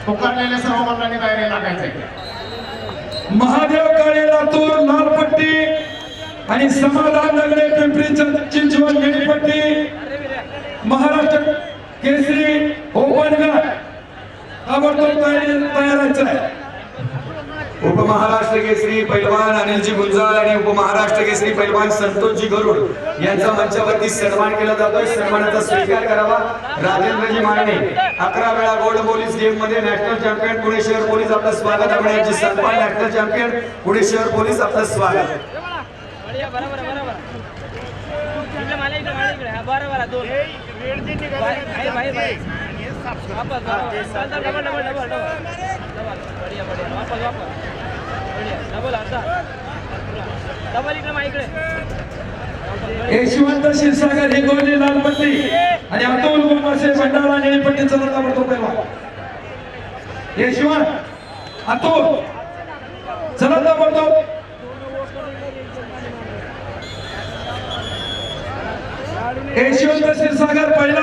पुकारलेल्या सर्व मंडळांनी तयारी लागायचंय। महादेव काळे लातूर लाल पट्टी आणि समाधान नगरे पिंपरी चिंचवड निळी पट्टी, महाराष्ट्र केसरी ओपनगर ताबडतोब तयार आहे। उपमहाराष्ट्र केसरी पैलवान अनिलजी गुंजाळ आणि उपमहाराष्ट्र केसरी पैलवान संतोषजी गरुड यांचा मंचावरती सन्मान केला जातोय। सन्मानाचा स्वीकार करावा। राजेंद्रजी माने 11 वेळा गोल्ड पोलीस गेम मध्ये नॅशनल चॅम्पियन पुणे शहर पोलीस आपलं स्वागत। आपण सन्मान नॅशनल चॅम्पियन पुणे शहर पोलीस आपलं स्वागत। यशवंत क्षीरसागर हिंगोली लाल पट्टी आणि अतुल गोमासे भंडारा निळी पट्टी चला ताबडतोब पैलवान। यशवंत अतुल चला ताबडतोब। यशवंत क्षीरसागर पहिला